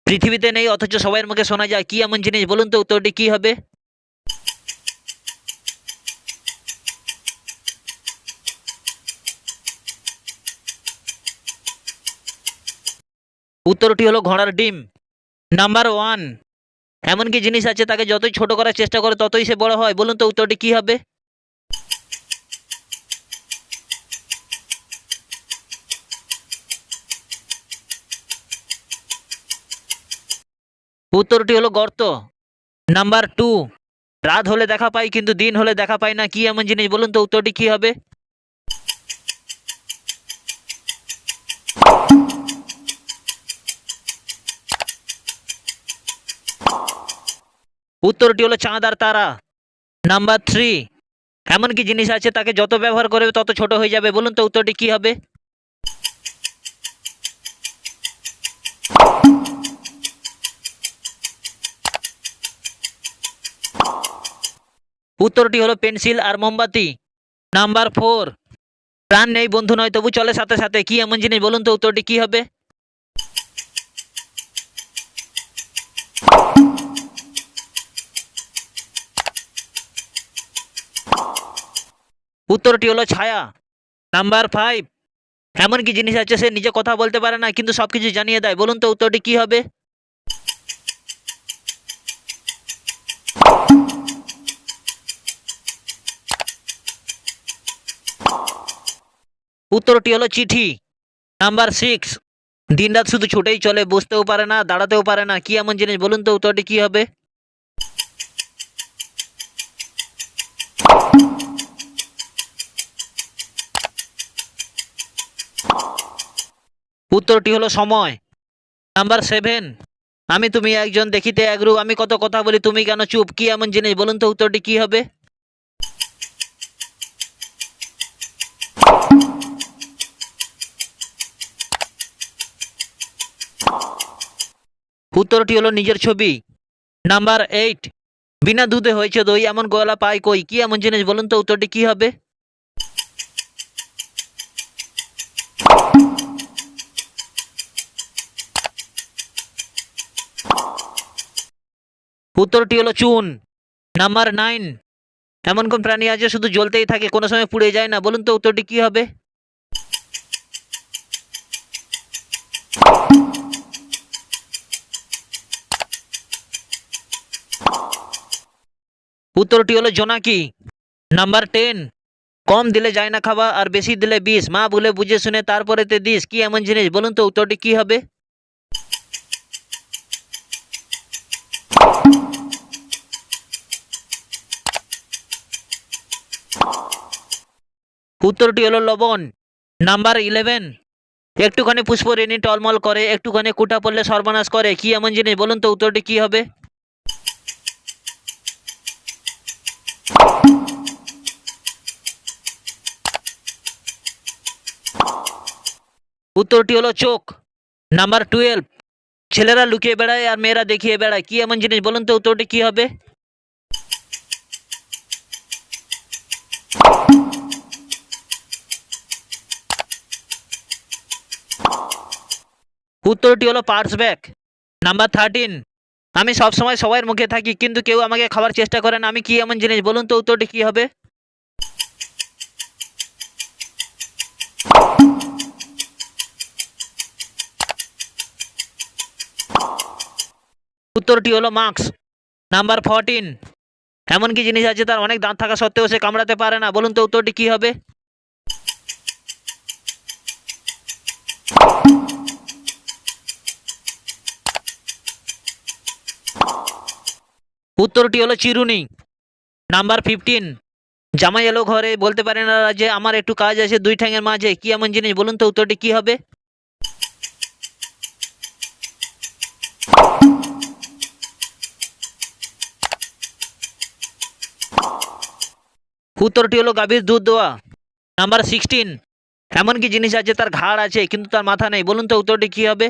পৃথিবীতে নেই অথচ সবার মুখে শোনা যায়, কি এমন জিনিস বলুন তো? উত্তরটি কি হবে? উত্তরটি হলো ঘোড়ার ডিম। নাম্বার ওয়ান, এমন কি জিনিস আছে তাকে যতই ছোট করার চেষ্টা করে ততই সে বড় হয়? বলুন তো উত্তরটি কি হবে? উত্তরটি হলো গর্ত। নাম্বার টু, রাত হলে দেখা পাই কিন্তু দিন হলে দেখা পাই না, কি এমন জিনিস বলুন তো? উত্তরটি কি হবে? উত্তরটি হলো চাঁদ আর তারা। নাম্বার থ্রি, এমন কি জিনিস আছে তাকে যত ব্যবহার করবে তত ছোট হয়ে যাবে? বলুন তো উত্তরটি কি হবে? উত্তরটি হলো পেন্সিল আর মোমবাতি। নাম্বার ফোর, প্রাণ নেই বন্ধু নয় তবু চলে সাথে সাথে, কি এমন জিনিস বলুন তো? উত্তরটি কি হবে? উত্তরটি হলো ছায়া। নাম্বার ফাইভ, এমন কি জিনিস আছে সে নিজে কথা বলতে পারে না কিন্তু সবকিছু জানিয়ে দেয়? বলুন তো উত্তরটি কি হবে? উত্তরটি হলো চিঠি। নাম্বার সিক্স, দিনরাত শুধু ছুটেই চলে, বুঝতেও পারে না দাঁড়াতেও পারে না, কি এমন জিনিস বলুন তো? উত্তরটি কি হবে? উত্তরটি হলো সময়। নাম্বার সেভেন, আমি তুমি একজন দেখিতে একরূপ, আমি কত কথা বলি তুমি কেন চুপ, কি এমন জিনিস বলুন তো? উত্তরটি কি হবে? উত্তরটি হলো নিজের ছবি। নাম্বার এইট, বিনা দুধে হয়েছে দই এমন গলা পায় কই, কি এমন জিনিস বলুন তো? উত্তরটি কি হবে? উত্তরটি হলো চুন। নাম্বার নাইন, এমন কোন প্রাণী আছে শুধু জ্বলতেই থাকে কোনো সময় পুড়ে যায় না? বলুন তো উত্তরটি কি হবে? উত্তরটি হলো জোনাকি। নাম্বার টেন, কম দিলে যায় না খাওয়া আর বেশি দিলে বিষ, মা বলে বুঝে শুনে তারপরেতে দিস, কি এমন জিনিস বলুন তো? উত্তরটি কি হবে? উত্তরটি হলো লবণ। নাম্বার ইলেভেন, একটুখানি পুষ্পরেণী টলমল করে, একটুখানি কুটা পড়লে সর্বনাশ করে, কি এমন জিনিস বলুন তো? উত্তরটি কি হবে? উত্তরটি হলো চোখ। নাম্বার টুয়েলভ, ছেলেরা লুকিয়ে বেড়ায় আর মেয়েরা দেখিয়ে বেড়ায়, কি এমন জিনিস বলুন তো? উত্তরটি কি হবে? উত্তরটি হলো পার্স ব্যাগ। নাম্বার থার্টিন, আমি সবসময় সবার মুখে থাকি কিন্তু কেউ আমাকে খাবার চেষ্টা করে না, আমি কি এমন জিনিস বলুন তো? উত্তরটি কি হবে? উত্তরটি হলো মাস্ক। নাম্বার ফোরটিন, এমন কি জিনিস আছে তার অনেক দাঁত থাকা সত্ত্বেও সে কামড়াতে পারে না? বলুন তো উত্তরটি কি হবে? উত্তরটি হলো চিরুনি। নাম্বার ফিফটিন, জামাই এলো ঘরে বলতে পারে না যে আমার একটু কাজ আছে দুই ঠ্যাঙের মাঝে, কি এমন জিনিস বলুন তো? উত্তরটি কি হবে? উত্তরটি হলো গাভীর দুধ দেওয়া। নাম্বার সিক্সটিন, এমন কি জিনিস আছে তার ঘাড় আছে কিন্তু তার মাথা নেই? বলুন তো উত্তরটি কি হবে?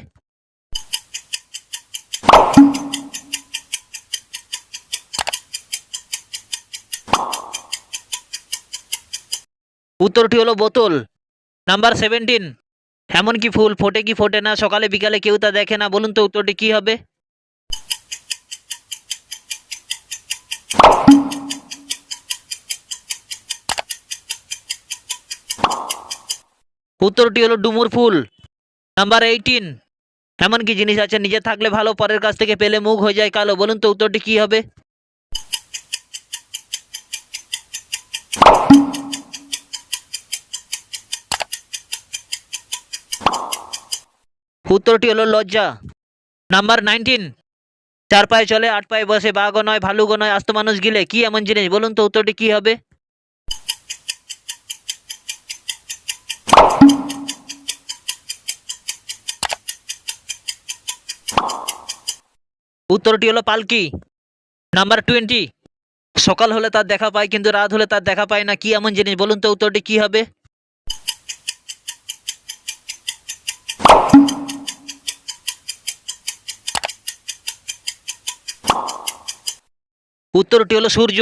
উত্তরটি হলো বোতল। নাম্বার সেভেন্টিন, এমন কি ফুল ফোটে কি ফোটে না, সকালে বিকালে কেউ তা দেখে না, বলুন তো উত্তরটি কি হবে? উত্তরটি হলো ডুমুর ফুল। নাম্বার 18, এমন কি জিনিস আছে নিজে থাকলে ভালো, পরের কাছ থেকে পেলে মুখ হয়ে যায় কালো, বলুন তো উত্তরটি কি হবে? উত্তরটি হলো লজ্জা। নাম্বার 19, চার পায়ে চলে আট পায়ে বসে, বাঘও নয় ভালুকও নয়, আস্ত মানুষ গিলে, কি এমন জিনিস, বলুন তো উত্তরটি কি হবে? উত্তরটি হলো পালকি। নাম্বার 20, সকাল হলে তার দেখা পায় কিন্তু রাত হলে তার দেখা পায় না, কি এমন জিনিস, বলুন তো উত্তরটি কি হবে? উত্তরটি হলো সূর্য।